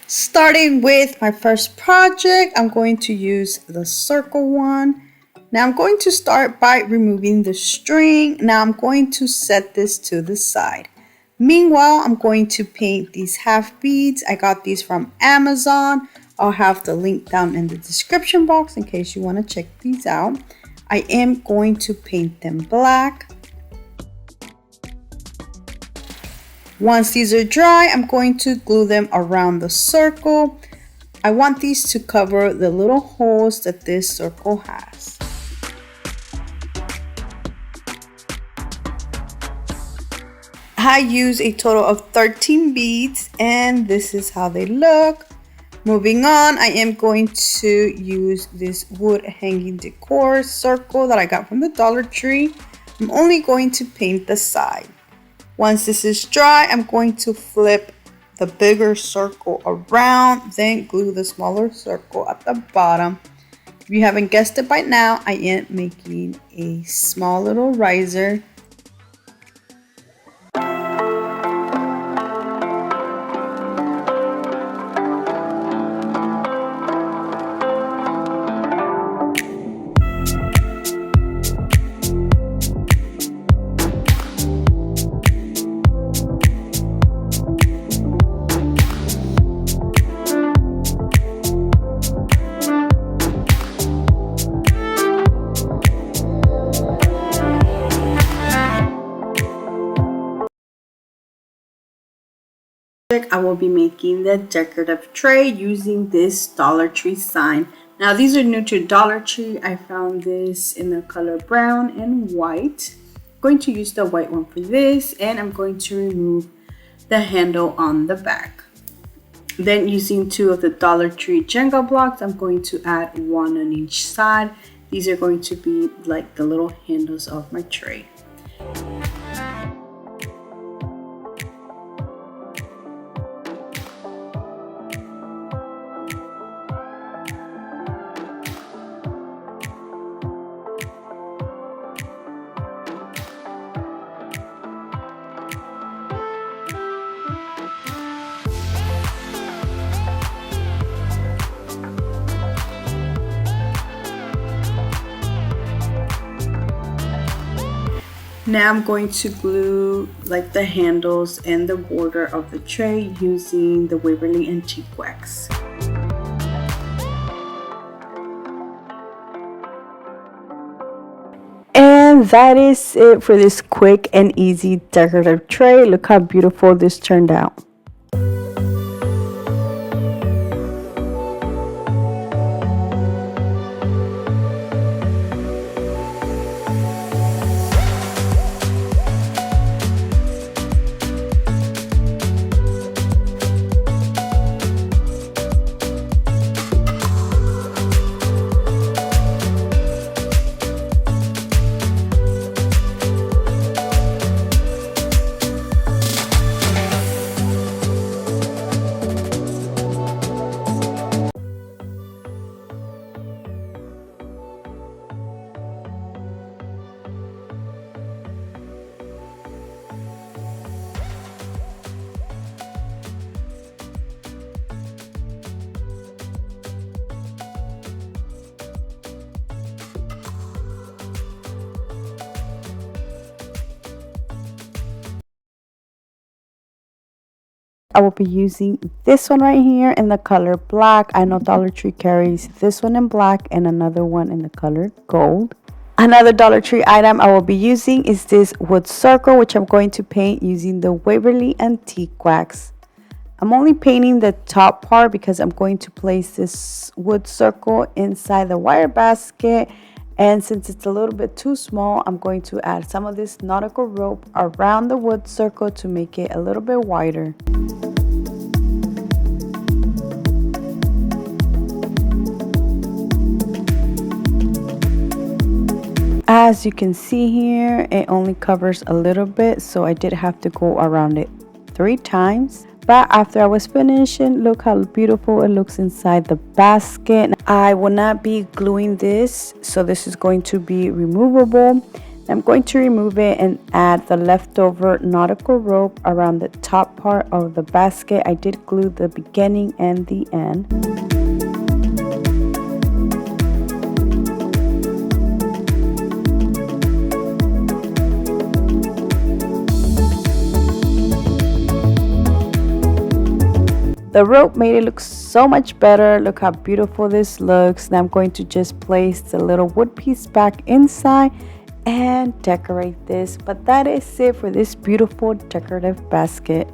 Starting with my first project, I'm going to use the circle one. Now I'm going to start by removing the string. Now I'm going to set this to the side. Meanwhile, I'm going to paint these half beads. I got these from Amazon. I'll have the link down in the description box in case you want to check these out. I am going to paint them black. Once these are dry, I'm going to glue them around the circle. I want these to cover the little holes that this circle has. I use a total of 13 beads and this is how they look. Moving on, I am going to use this wood hanging decor circle that I got from the Dollar Tree. I'm only going to paint the side. Once this is dry, I'm going to flip the bigger circle around, then glue the smaller circle at the bottom. If you haven't guessed it by now, I am making a small little riser. I will be making the decorative tray using this Dollar Tree sign. Now these are new to Dollar Tree. I found this in the color brown and white. I'm going to use the white one for this, and I'm going to remove the handle on the back. Then using two of the Dollar Tree Jenga blocks, I'm going to add one on each side. These are going to be like the little handles of my tray. Now I'm going to glue like the handles and the border of the tray using the Waverly Antique Wax. And that is it for this quick and easy decorative tray. Look how beautiful this turned out. I will be using this one right here in the color black. I know Dollar Tree carries this one in black and another one in the color gold. Another Dollar Tree item I will be using is this wood circle, which I'm going to paint using the Waverly Antique Wax. I'm only painting the top part because I'm going to place this wood circle inside the wire basket. And since it's a little bit too small, I'm going to add some of this nautical rope around the wood circle to make it a little bit wider. As you can see here, it only covers a little bit, so I did have to go around it 3 times. But after I was finishing, look how beautiful it looks inside the basket. I will not be gluing this, so this is going to be removable. I'm going to remove it and add the leftover nautical rope around the top part of the basket. I did glue the beginning and the end. The rope made it look so much better. Look how beautiful this looks. Now I'm going to just place the little wood piece back inside and decorate this. But that is it for this beautiful decorative basket.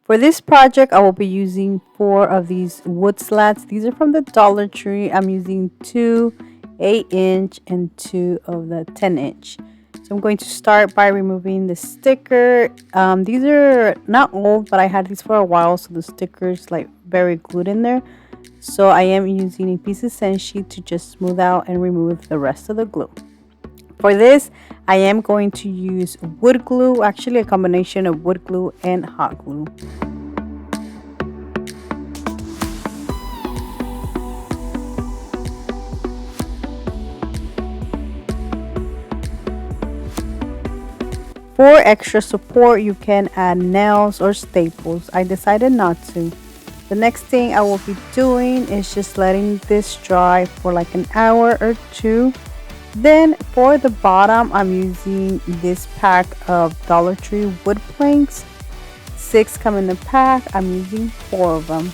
For this project, I will be using 4 of these wood slats. These are from the Dollar Tree. I'm using 2 8-inch and 2 of the 10-inch. So I'm going to start by removing the sticker. These are not old, but I had these for a while, so the sticker's like very glued in there. So I am using a piece of senshi to just smooth out and remove the rest of the glue. For this, I am going to use wood glue, actually a combination of wood glue and hot glue. For extra support, you can add nails or staples. I decided not to. The next thing I will be doing is just letting this dry for like an hour or 2. Then for the bottom, I'm using this pack of Dollar Tree wood planks. 6 come in the pack. I'm using 4 of them.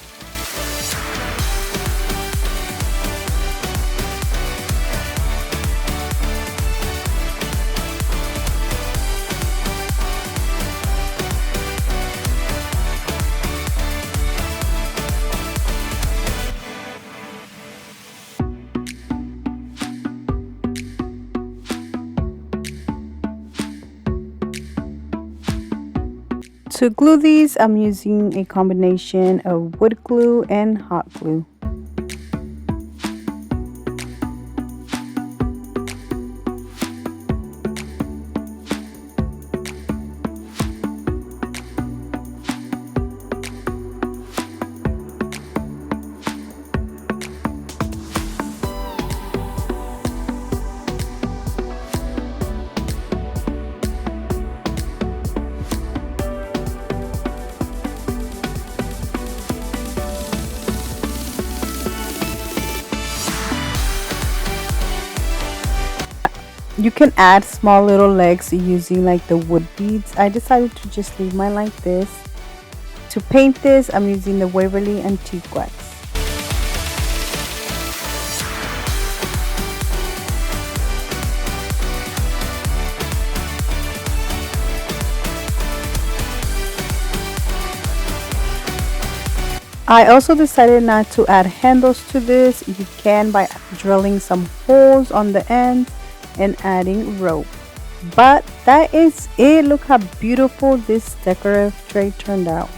To glue these, I'm using a combination of wood glue and hot glue. You can add small little legs using like the wood beads. I decided to just leave mine like this. To paint this, I'm using the Waverly Antique Wax. I also decided not to add handles to this. You can by drilling some holes on the ends and adding rope. But that is it. Look how beautiful this decorative tray turned out.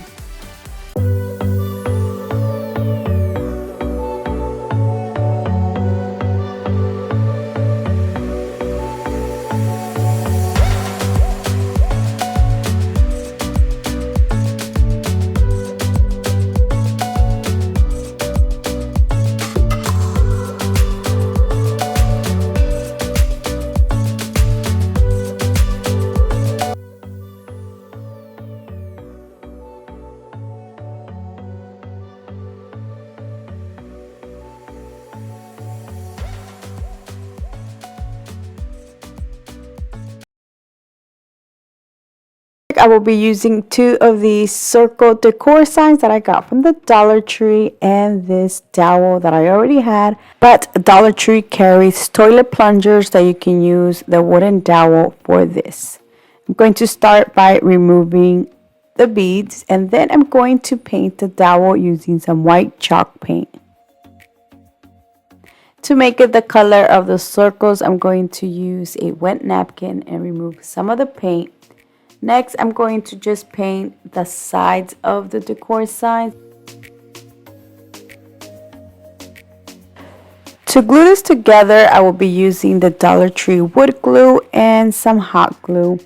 I will be using 2 of these circle decor signs that I got from the Dollar Tree and this dowel that I already had. But Dollar Tree carries toilet plungers that you can use the wooden dowel for this. I'm going to start by removing the beads and then I'm going to paint the dowel using some white chalk paint. To make it the color of the circles, I'm going to use a wet napkin and remove some of the paint. Next, I'm going to just paint the sides of the decor signs. To glue this together, I will be using the Dollar Tree wood glue and some hot glue.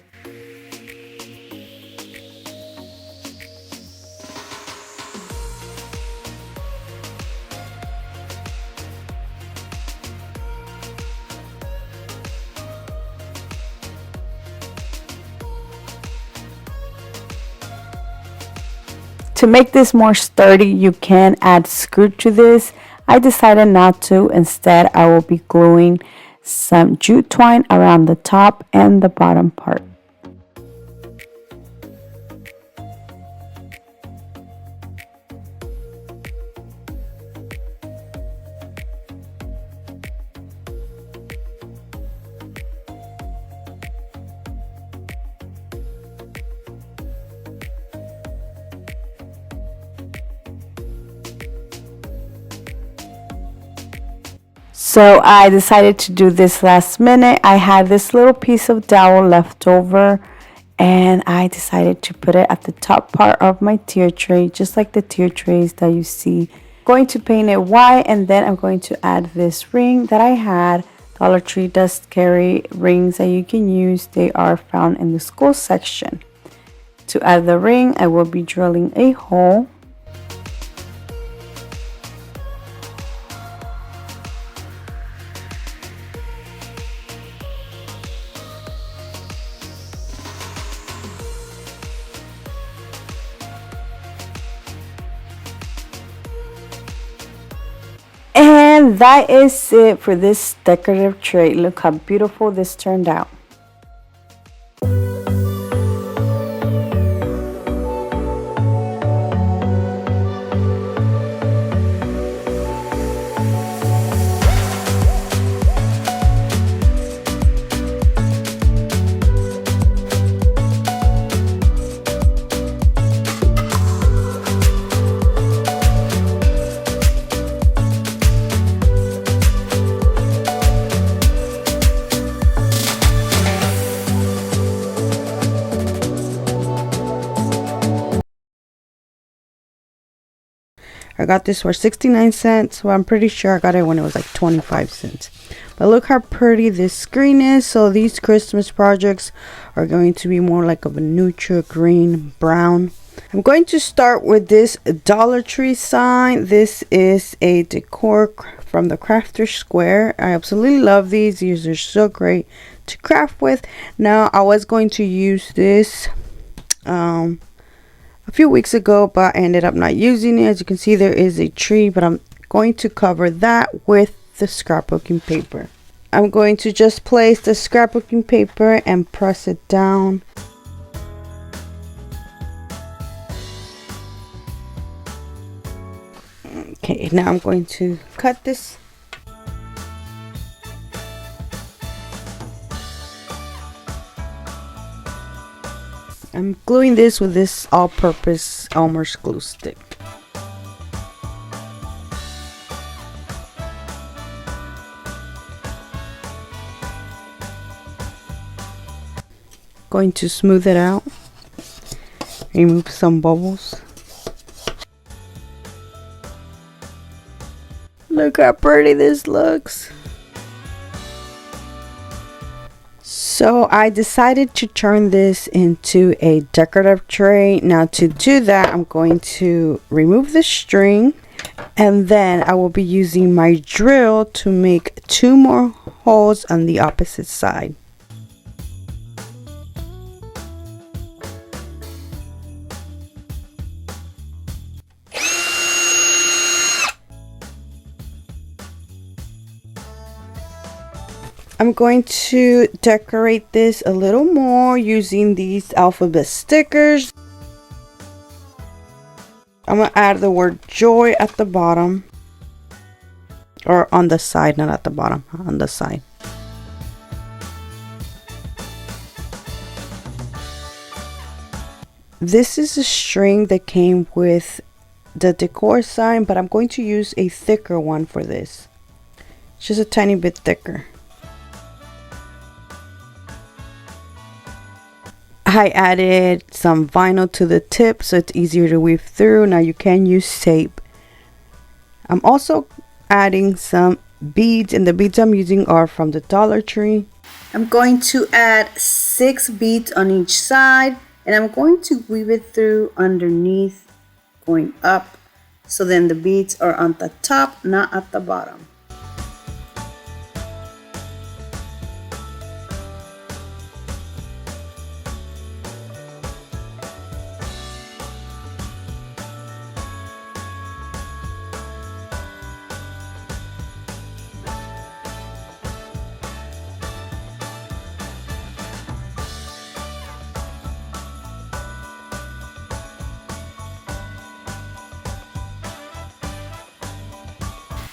To make this more sturdy, you can add screw to this. I decided not to. Instead, I will be gluing some jute twine around the top and the bottom part. So I decided to do this last minute. I had this little piece of dowel left over and I decided to put it at the top part of my tier tray, just like the tier trays that you see. Going to paint it white, and then I'm going to add this ring that I had. Dollar Tree does carry rings that you can use. They are found in the school section. To add the ring, I will be drilling a hole. And that is it for this decorative tray. Look how beautiful this turned out. I got this for 69 cents. Well, I'm pretty sure I got it when it was like 25 cents. But look how pretty this screen is. So these Christmas projects are going to be more like of a neutral green brown. I'm going to start with this Dollar Tree sign. This is a decor from the Crafter Square. I absolutely love these. These are so great to craft with. Now I was going to use this a few weeks ago, but I ended up not using it. As you can see, there is a tree, but I'm going to cover that with the scrapbooking paper. I'm going to just place the scrapbooking paper and press it down. Okay, now I'm going to cut this. I'm gluing this with this all-purpose Elmer's glue stick. Going to smooth it out. Remove some bubbles. Look how pretty this looks. So I decided to turn this into a decorative tray. Now to do that, I'm going to remove the string, and then I will be using my drill to make 2 more holes on the opposite side. I'm going to decorate this a little more using these alphabet stickers. I'm going to add the word joy at the bottom, or on the side, not at the bottom, on the side. This is a string that came with the decor sign, but I'm going to use a thicker one for this. just a tiny bit thicker. I added some vinyl to the tip so it's easier to weave through. Now you can use tape. I'm also adding some beads, and the beads I'm using are from the Dollar Tree. I'm going to add 6 beads on each side, and I'm going to weave it through underneath, going up, so then the beads are on the top, not at the bottom.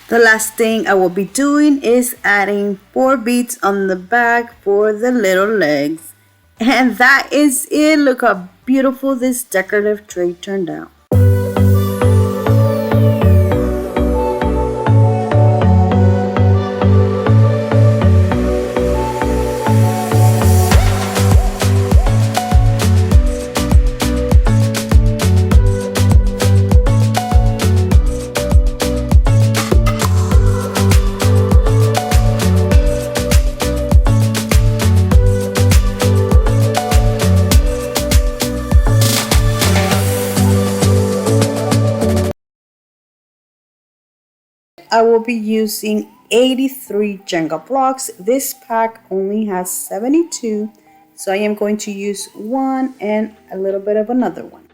The last thing I will be doing is adding 4 beads on the back for the little legs. And that is it. Look how beautiful this decorative tray turned out. I will be using 83 Jenga blocks. This pack only has 72, so I am going to use one and a little bit of another one.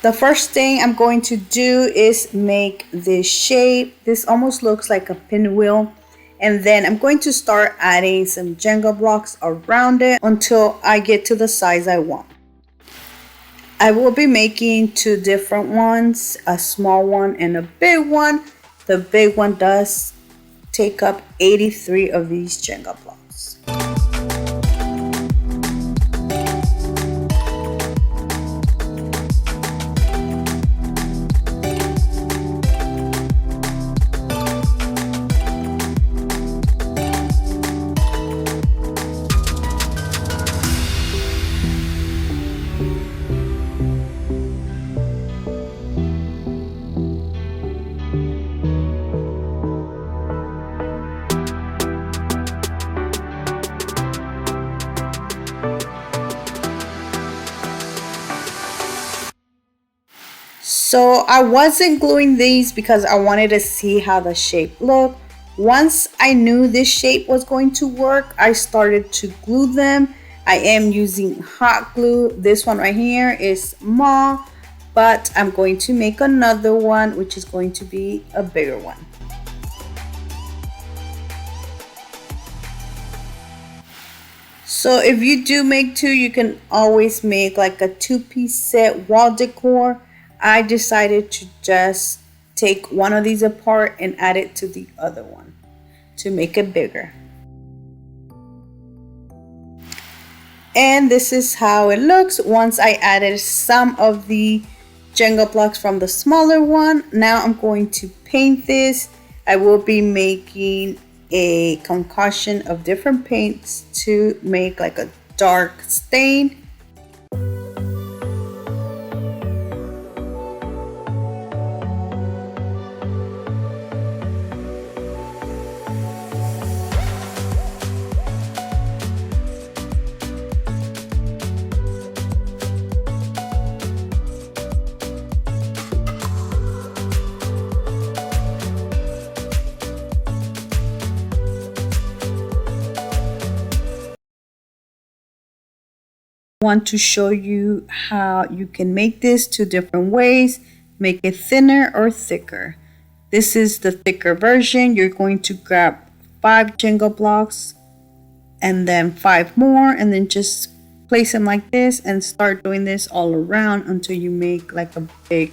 The first thing I'm going to do is make this shape. This almost looks like a pinwheel, and then I'm going to start adding some Jenga blocks around it until I get to the size I want. I will be making 2 different ones, a small one and a big one. The big one does take up 83 of these Jenga blocks. So I wasn't gluing these because I wanted to see how the shape looked. Once I knew this shape was going to work, I started to glue them. I am using hot glue. This one right here is small, but I'm going to make another one, which is going to be a bigger one. So if you do make 2, you can always make like a 2-piece set wall decor. I decided to just take one of these apart and add it to the other one to make it bigger. And this is how it looks once I added some of the Jenga blocks from the smaller one. Now I'm going to paint this. I will be making a concoction of different paints to make like a dark stain. Want to show you how you can make this 2 different ways. Make it thinner or thicker. This is the thicker version. You're going to grab 5 Jenga blocks and then 5 more, and then just place them like this and start doing this all around until you make like a big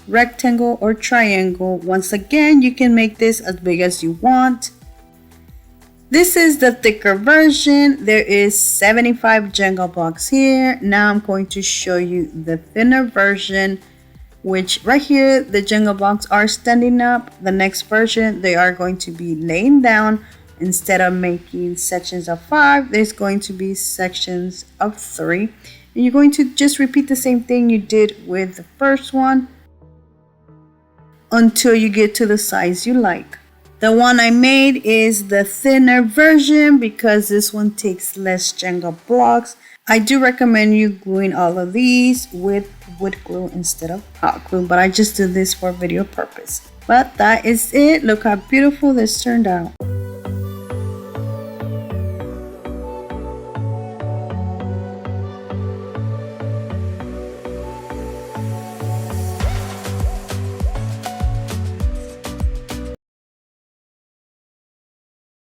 rectangle or triangle. Once again, you can make this as big as you want. This is the thicker version. There is 75 Jenga blocks here. Now I'm going to show you the thinner version which right here the Jenga blocks are standing up. The next version, they are going to be laying down. Instead of making sections of 5, there's going to be sections of 3. And you're going to just repeat the same thing you did with the first one until you get to the size you like. The one I made is the thinner version because this one takes less Jenga blocks. I do recommend you gluing all of these with wood glue instead of hot glue, but I just did this for video purpose. But that is it. Look how beautiful this turned out.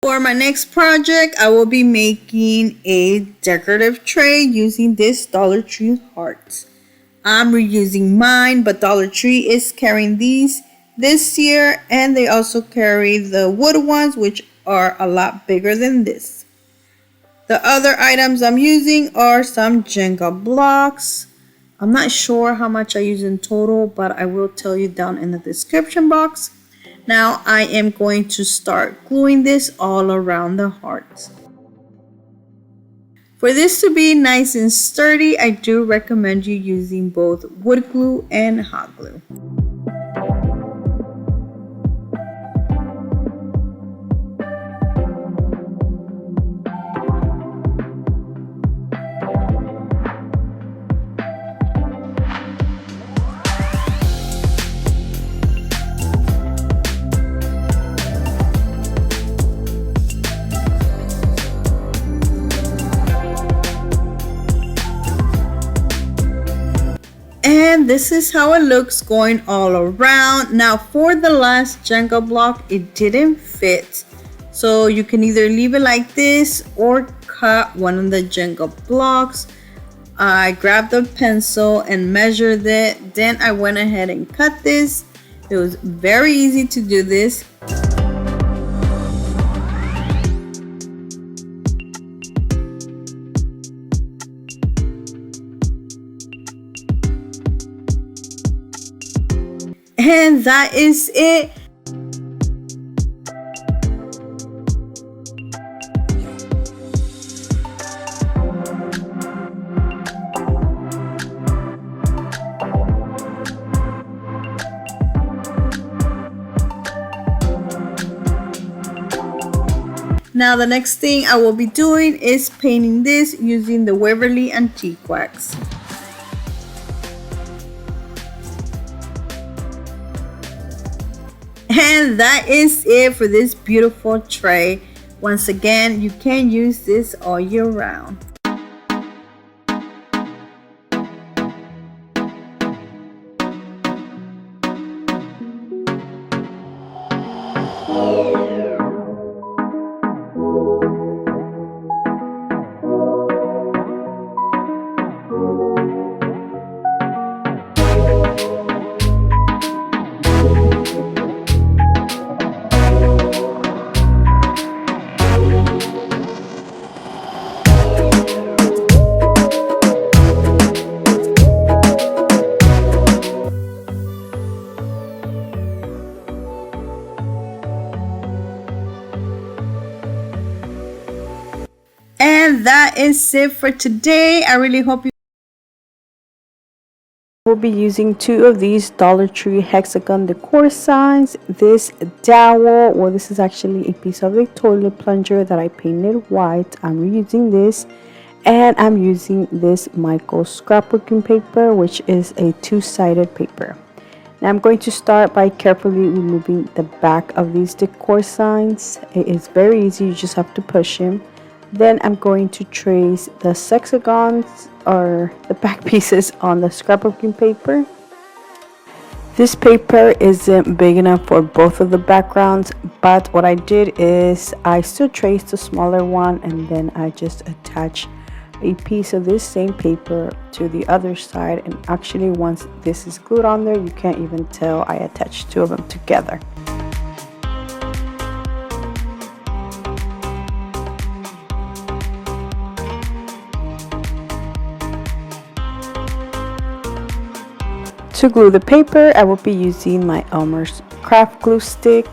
For my next project, I will be making a decorative tray using this Dollar Tree hearts. I'm reusing mine, but Dollar Tree is carrying these this year, and they also carry the wood ones, which are a lot bigger than this. The other items I'm using are some Jenga blocks. I'm not sure how much I use in total, but I will tell you down in the description box. Now I am going to start gluing this all around the hearts. For this to be nice and sturdy, I do recommend you using both wood glue and hot glue. And this is how it looks going all around. Now for the last Jenga block, it didn't fit. So you can either leave it like this or cut one of the Jenga blocks. I grabbed a pencil and measured it. Then I went ahead and cut this. It was very easy to do this. And that is it. Now the next thing I will be doing is painting this using the Waverly Antique Wax. And that is it for this beautiful tray. Once again, you can use this all year round. And that is it for today. I really hope you will be using 2 of these Dollar Tree hexagon decor signs. This dowel, well, this is actually a piece of the toilet plunger that I painted white. I'm reusing this, and I'm using this Michael's scrapbooking paper, which is a 2-sided paper. Now I'm going to start by carefully removing the back of these decor signs. It is very easy, you just have to push them. Then I'm going to trace the hexagons or the back pieces on the scrapbooking paper. This paper isn't big enough for both of the backgrounds, but what I did is I still traced the smaller one, and then I just attached a piece of this same paper to the other side. And actually, once this is glued on there, you can't even tell I attached 2 of them together. To glue the paper, I will be using my Elmer's craft glue stick.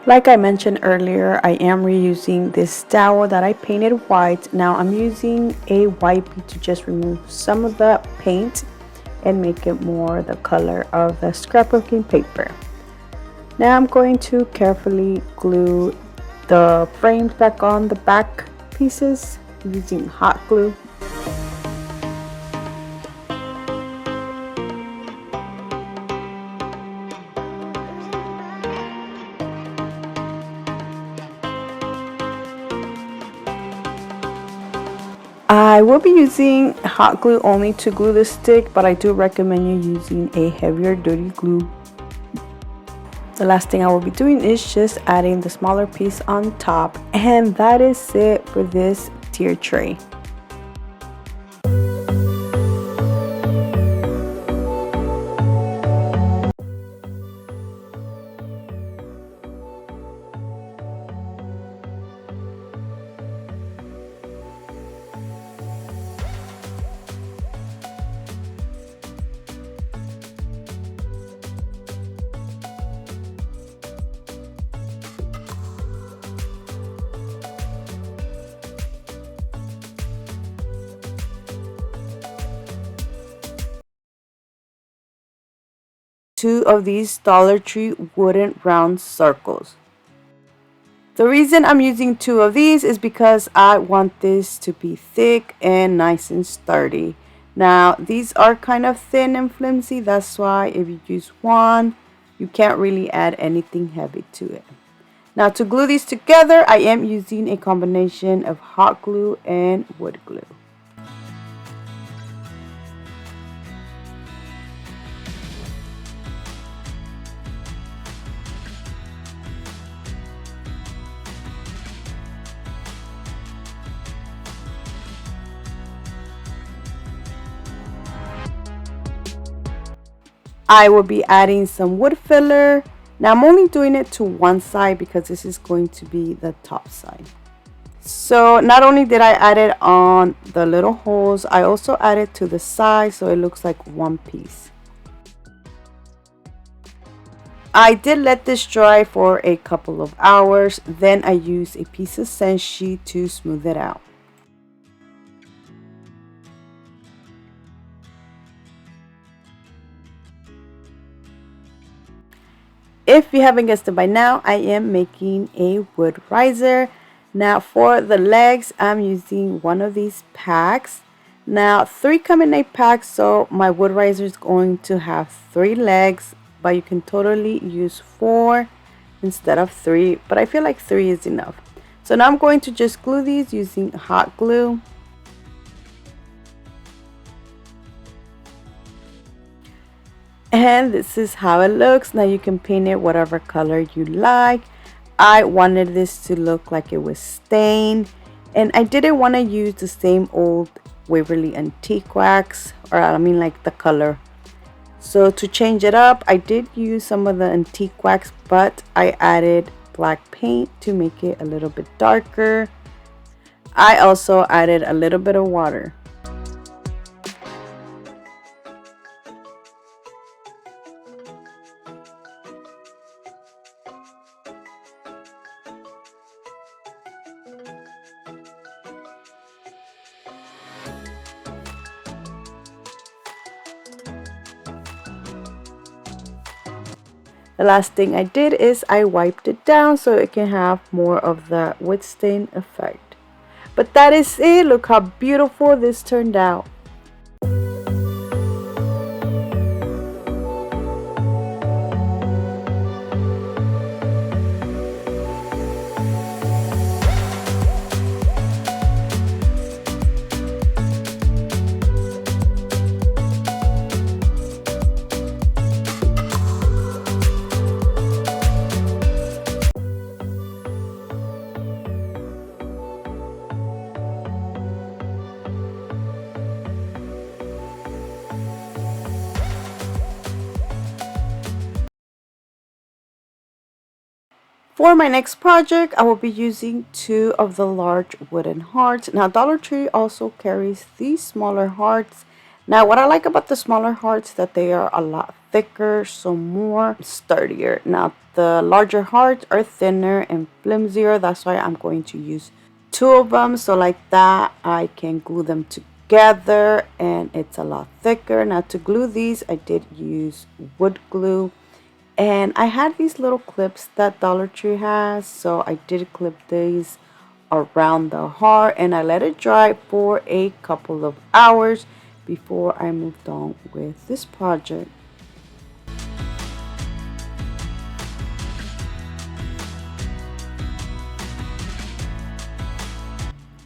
Like I mentioned earlier, I am reusing this towel that I painted white. Now I'm using a wipey to just remove some of the paint and make it more the color of the scrapbooking paper. Now I'm going to carefully glue the frames back on the back pieces using hot glue. I will be using hot glue only to glue the stick, but I do recommend you using a heavier duty glue. The last thing I will be doing is just adding the smaller piece on top, and that is it for this tier tray. Two of these Dollar Tree wooden round circles. The reason I'm using two of these is because I want this to be thick and nice and sturdy. Now these are kind of thin and flimsy, that's why if you use one, you can't really add anything heavy to it. Now to glue these together, I am using a combination of hot glue and wood glue. I will be adding some wood filler. Now I'm only doing it to one side because this is going to be the top side. So not only did I add it on the little holes, I also added to the side so it looks like one piece. I did let this dry for a couple of hours, then I used a piece of senshi to smooth it out. If you haven't guessed it by now, I am making a wood riser. Now for the legs, I'm using one of these packs. Now 3 come in a pack, so my wood riser is going to have 3 legs, but you can totally use 4 instead of 3, but I feel like 3 is enough. So now I'm going to just glue these using hot glue. And this is how it looks. Now you can paint it whatever color you like. I wanted this to look like it was stained, and I didn't want to use the same old Waverly antique wax, or I mean like the color. So to change it up, I did use some of the antique wax, but I added black paint to make it a little bit darker. I also added a little bit of water. The last thing I did is I wiped it down so it can have more of that wood stain effect. But that is it. Look how beautiful this turned out. For my next project, I will be using two of the large wooden hearts. Now, Dollar Tree also carries these smaller hearts. Now, what I like about the smaller hearts that they are a lot thicker, so more sturdier. Now, the larger hearts are thinner and flimsier. That's why I'm going to use two of them. So like that, I can glue them together and it's a lot thicker. Now, to glue these, I did use wood glue. And I had these little clips that Dollar Tree has, so I did clip these around the heart and I let it dry for a couple of hours before I moved on with this project.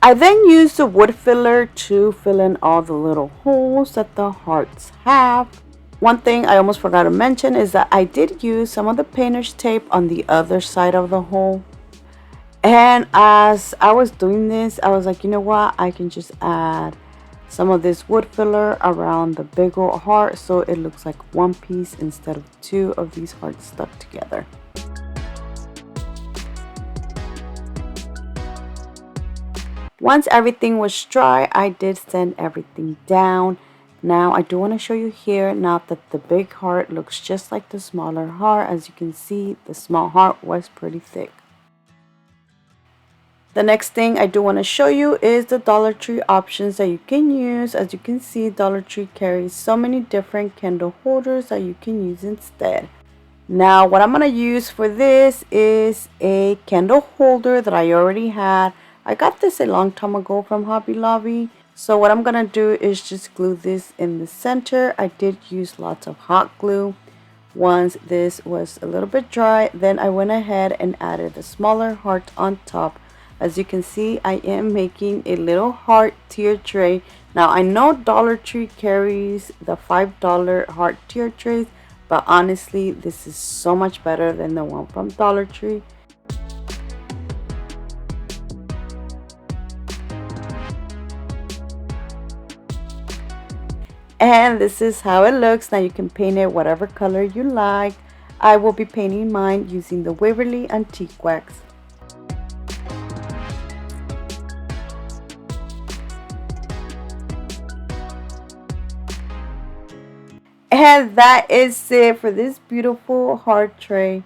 I then used the wood filler to fill in all the little holes that the hearts have. One thing I almost forgot to mention is that I did use some of the painter's tape on the other side of the hole. And as I was doing this, I was like, you know what? I can just add some of this wood filler around the big old heart so it looks like one piece instead of two of these hearts stuck together. Once everything was dry, I did sand everything down. Now I do want to show you here now that the big heart looks just like the smaller heart. As you can see, the small heart was pretty thick. The next thing I do want to show you is the Dollar Tree options that you can use. As you can see, Dollar Tree carries so many different candle holders that you can use instead. Now what I'm going to use for this is a candle holder that I already had. I got this a long time ago from Hobby Lobby. So what I'm going to do is just glue this in the center. I did use lots of hot glue. Once this was a little bit dry, then I went ahead and added a smaller heart on top. As you can see, I am making a little heart tier tray. Now I know Dollar Tree carries the $5 heart tier trays, but honestly this is so much better than the one from Dollar Tree. And this is how it looks. Now you can paint it whatever color you like. I will be painting mine using the Waverly Antique Wax. And that is it for this beautiful heart tray.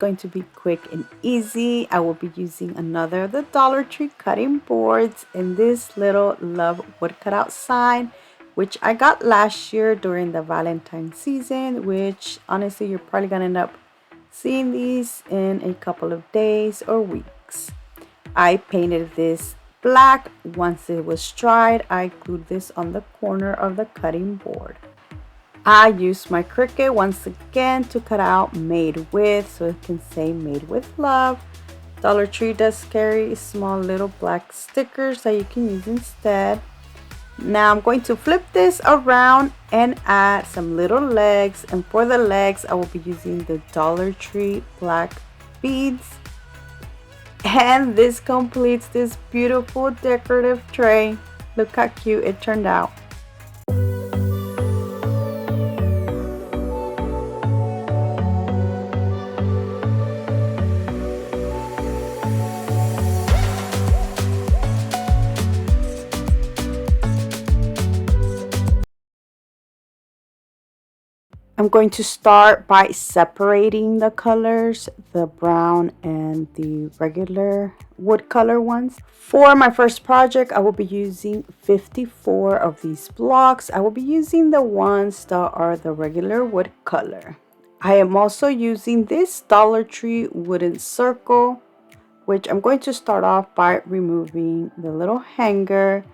Going to be quick and easy. I will be using another of the Dollar Tree cutting boards in this little love wood cutout sign, which I got last year during the Valentine season, which honestly you're probably gonna end up seeing these in a couple of days or weeks. I painted this black. Once it was dried, I glued this on the corner of the cutting board. I used my Cricut once again to cut out made with, so it can say made with love. Dollar Tree does carry small little black stickers that you can use instead. Now I'm going to flip this around and add some little legs, and for the legs I will be using the Dollar Tree black beads. And this completes this beautiful decorative tray. Look how cute it turned out. I'm going to start by separating the colors, the brown and the regular wood color ones. For my first project, I will be using 54 of these blocks. I will be using the ones that are the regular wood color. I am also using this Dollar Tree wooden circle, which I'm going to start off by removing the little hanger.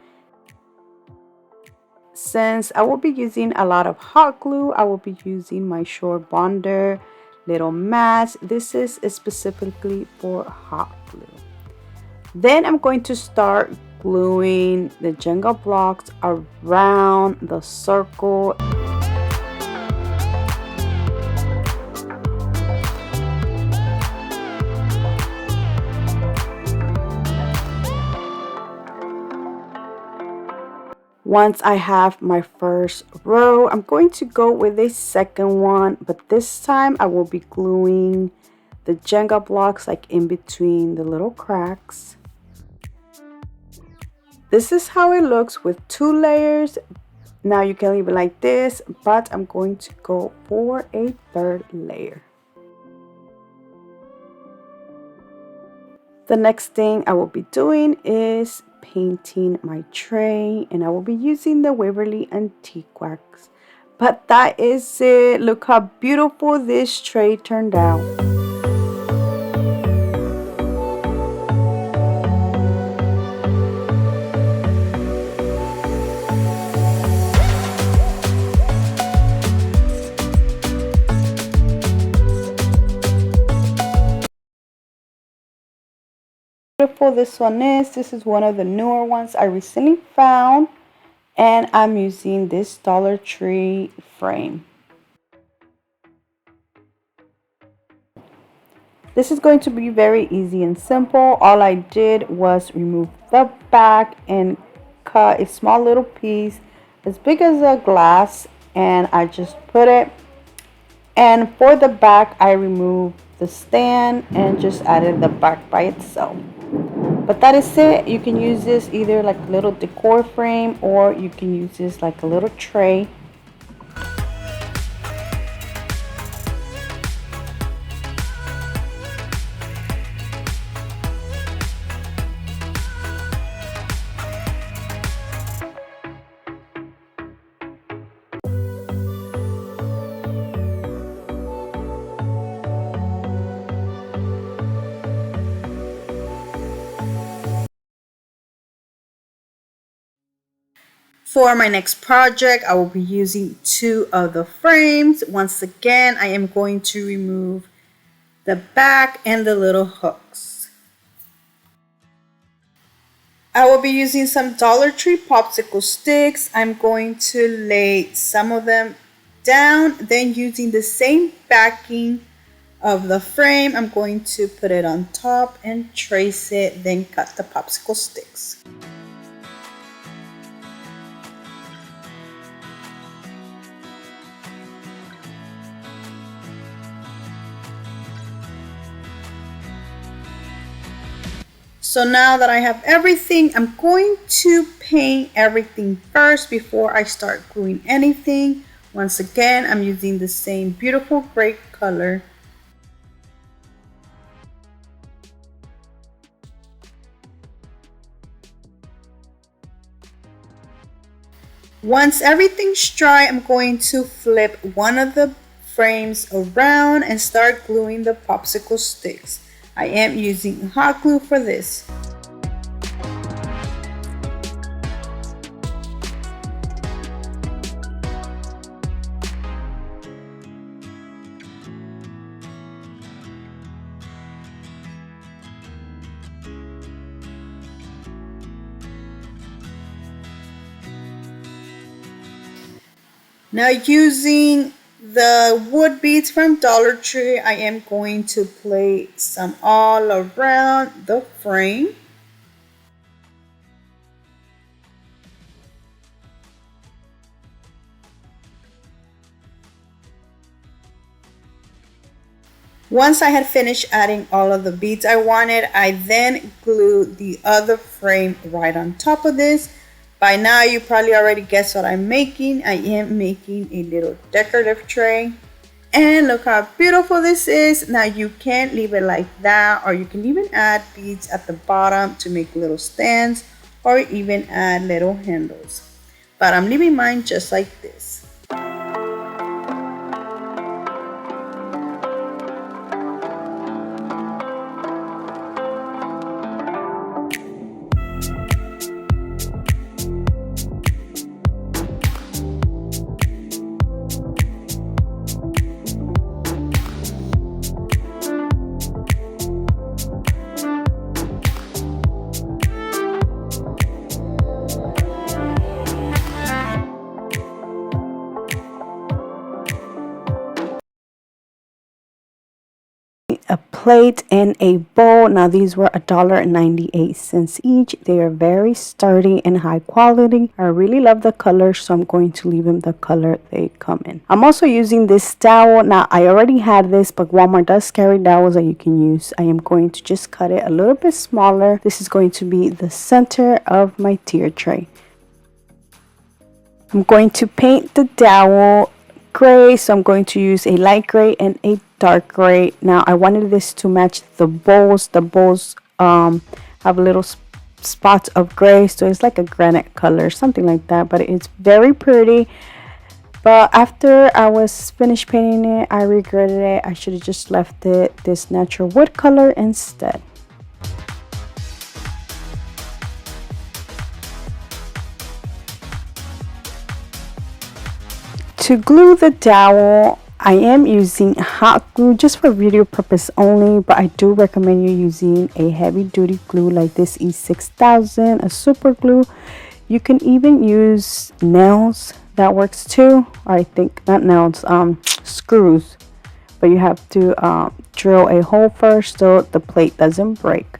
Since I will be using a lot of hot glue, I will be using my short bonder little mats. This is specifically for hot glue. Then I'm going to start gluing the Jenga blocks around the circle. Once I have my first row, I'm going to go with a second one, but this time I will be gluing the Jenga blocks like in between the little cracks. This is how it looks with 2 layers. Now you can leave it like this, but I'm going to go for a third layer. The next thing I will be doing is painting my tray, and I will be using the Waverly Antique Wax. But that is it. Look how beautiful this tray turned out. Beautiful this one is. This is one of the newer ones I recently found, and I'm using this Dollar Tree frame. This is going to be very easy and simple. All I did was remove the back and cut a small little piece as big as a glass, and I just put it. And for the back, I removed the stand and just added the back by itself. But that is it. You can use this either like a little decor frame, or you can use this like a little tray. For my next project, I will be using 2 of the frames. Once again, I am going to remove the back and the little hooks. I will be using some Dollar Tree popsicle sticks. I'm going to lay some of them down, then using the same backing of the frame, I'm going to put it on top and trace it, then cut the popsicle sticks. So now that I have everything, I'm going to paint everything first before I start gluing anything. Once again, I'm using the same beautiful gray color. Once everything's dry, I'm going to flip one of the frames around and start gluing the popsicle sticks. I am using hot glue for this. Now using the wood beads from Dollar Tree, I am going to place some all around the frame. Once I had finished adding all of the beads I wanted, I then glued the other frame right on top of this By now you probably already guessed what I'm making. I am making a little decorative tray. And look how beautiful this is. Now you can leave it like that, or you can even add beads at the bottom to make little stands, or even add little handles. But I'm leaving mine just like this. A plate and a bowl. Now these were $1.98 each. They are very sturdy and high quality. I really love the color, so I'm going to leave them the color they come in. I'm also using this dowel. Now I already had this, but Walmart does carry dowels that you can use. I am going to just cut it a little bit smaller. This is going to be the center of my tier tray. I'm going to paint the dowel gray, so I'm going to use a light gray and a dark gray. Now I wanted this to match the bowls. The bowls have little spots of gray, so it's like a granite color, something like that, but it's very pretty. But after I was finished painting it, I regretted it. I should have just left it this natural wood color instead. To glue the dowel, I am using hot glue just for video purpose only, but I do recommend you using a heavy duty glue like this E6000, a super glue. You can even use nails, that works too, or I think not nails, screws, but you have to drill a hole first so the plate doesn't break.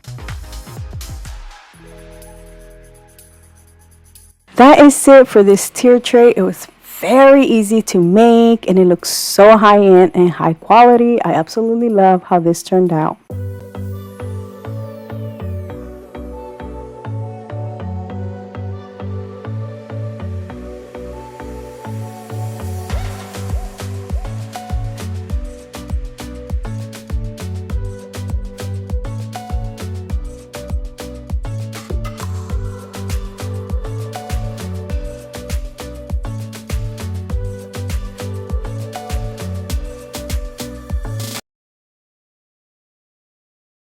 That is it for this tier tray. It was very easy to make and it looks so high-end and high quality. I absolutely love how this turned out.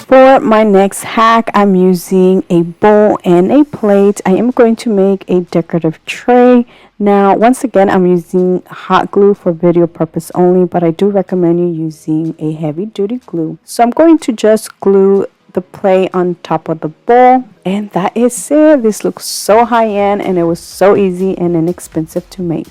For my next hack, I'm using a bowl and a plate. I am going to make a decorative tray. Now, once again, I'm using hot glue for video purpose only, but I do recommend you using a heavy duty glue. So I'm going to just glue the plate on top of the bowl, and that is it. This looks so high-end and it was so easy and inexpensive to make.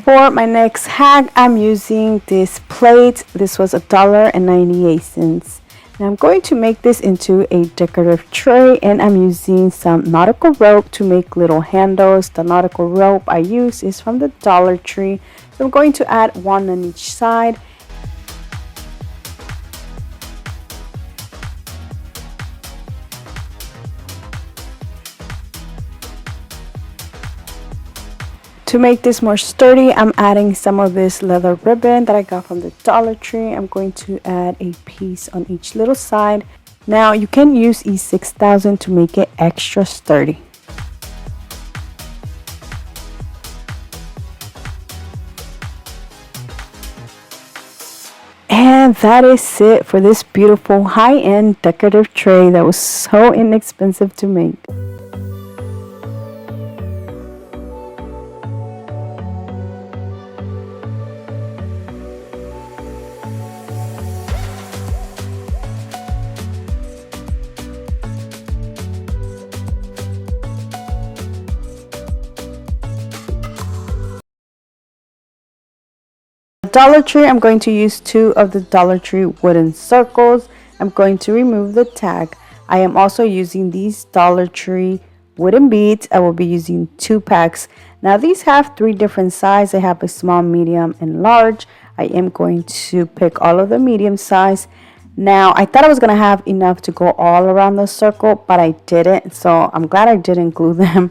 For my next hack, I'm using this plate. This was $1.98. Now I'm going to make this into a decorative tray, and I'm using some nautical rope to make little handles. The nautical rope I use is from the Dollar Tree. So I'm going to add one on each side. To make this more sturdy, I'm adding some of this leather ribbon that I got from the Dollar Tree. I'm going to add a piece on each little side. Now you can use E6000 to make it extra sturdy. And that is it for this beautiful high-end decorative tray that was so inexpensive to make. Dollar Tree, I'm going to use 2 of the Dollar Tree wooden circles. I'm going to remove the tag. I am also using these Dollar Tree wooden beads. I will be using 2 packs. Now these have 3 different sizes. I have a small, medium, and large. I am going to pick all of the medium size. Now I thought I was going to have enough to go all around the circle, but I didn't. So I'm glad I didn't glue them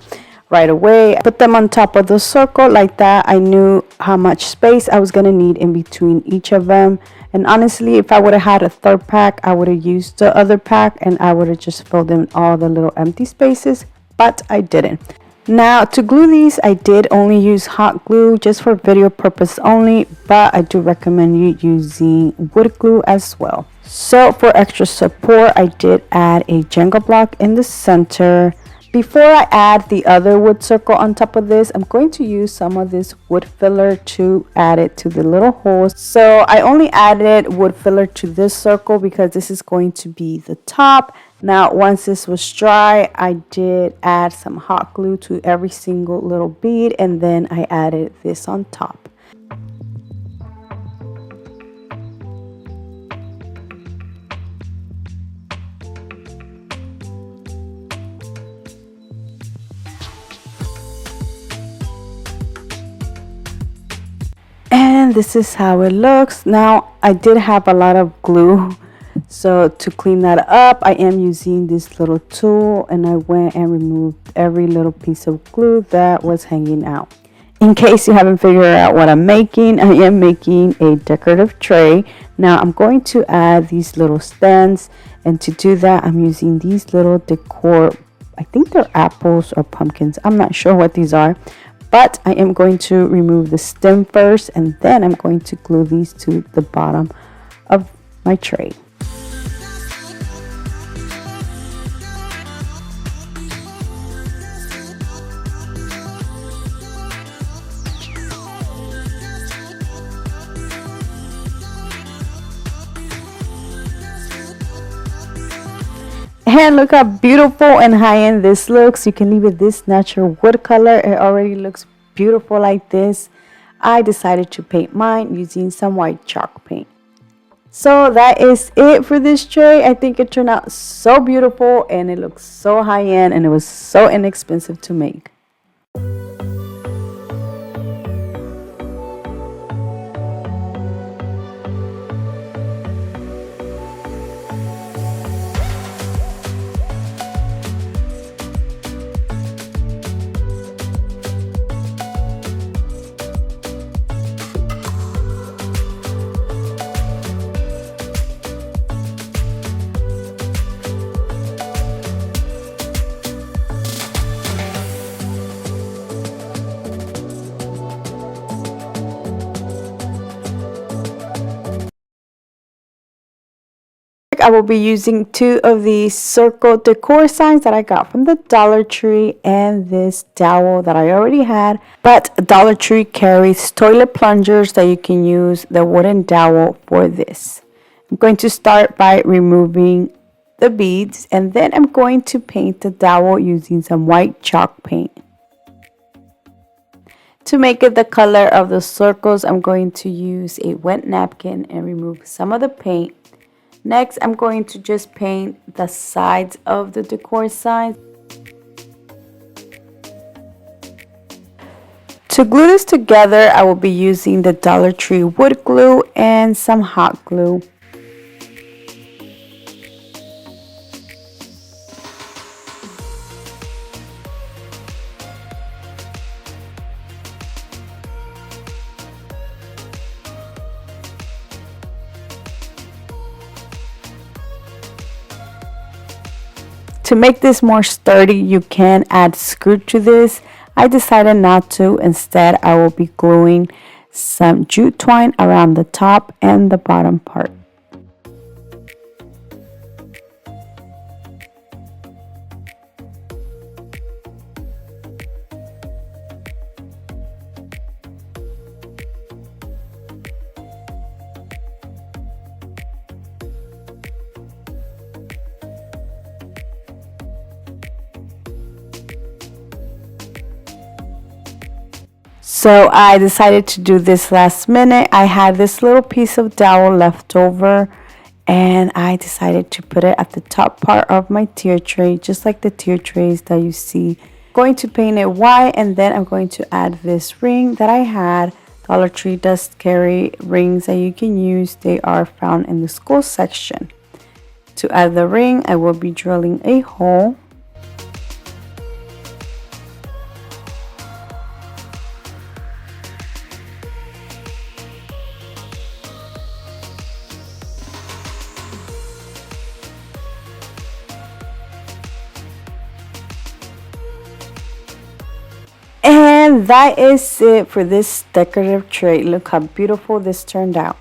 right away. I put them on top of the circle like that. I knew how much space I was going to need in between each of them. And honestly, if I would have had a 3rd pack, I would have used the other pack and I would have just filled in all the little empty spaces, but I didn't. Now to glue these, I did only use hot glue just for video purpose only, but I do recommend you using wood glue as well. So for extra support, I did add a Jenga block in the center. Before I add the other wood circle on top of this, I'm going to use some of this wood filler to add it to the little holes. So I only added wood filler to this circle because this is going to be the top. Now once this was dry, I did add some hot glue to every single little bead, and then I added this on top. And this is how it looks. Now I did have a lot of glue, so to clean that up, I am using this little tool and I went and removed every little piece of glue that was hanging out. In case you haven't figured out what I'm making, I am making a decorative tray. Now I'm going to add these little stands, and to do that I'm using these little decor, I think they're apples or pumpkins, I'm not sure what these are. But I am going to remove the stem first, and then I'm going to glue these to the bottom of my tray. And look how beautiful and high-end this looks. You can leave it this natural wood color. It already looks beautiful like this. I decided to paint mine using some white chalk paint. So that is it for this tray. I think it turned out so beautiful and it looks so high-end, and it was so inexpensive to make. I will be using 2 of these circle decor signs that I got from the Dollar Tree and this dowel that I already had. But Dollar Tree carries toilet plungers that you can use the wooden dowel for this. I'm going to start by removing the beads, and then I'm going to paint the dowel using some white chalk paint. To make it the color of the circles, I'm going to use a wet napkin and remove some of the paint. Next, I'm going to just paint the sides of the decor signs. To glue this together, I will be using the Dollar Tree wood glue and some hot glue. To make this more sturdy, you can add screw to this. I decided not to. Instead, I will be gluing some jute twine around the top and the bottom part. So I decided to do this last minute. I had this little piece of dowel left over, and I decided to put it at the top part of my tier tray, just like the tier trays that you see. Going to paint it white, and then I'm going to add this ring that I had. Dollar Tree does carry rings that you can use. They are found in the school section. To add the ring, I will be drilling a hole. And that is it for this decorative tray. Look how beautiful this turned out.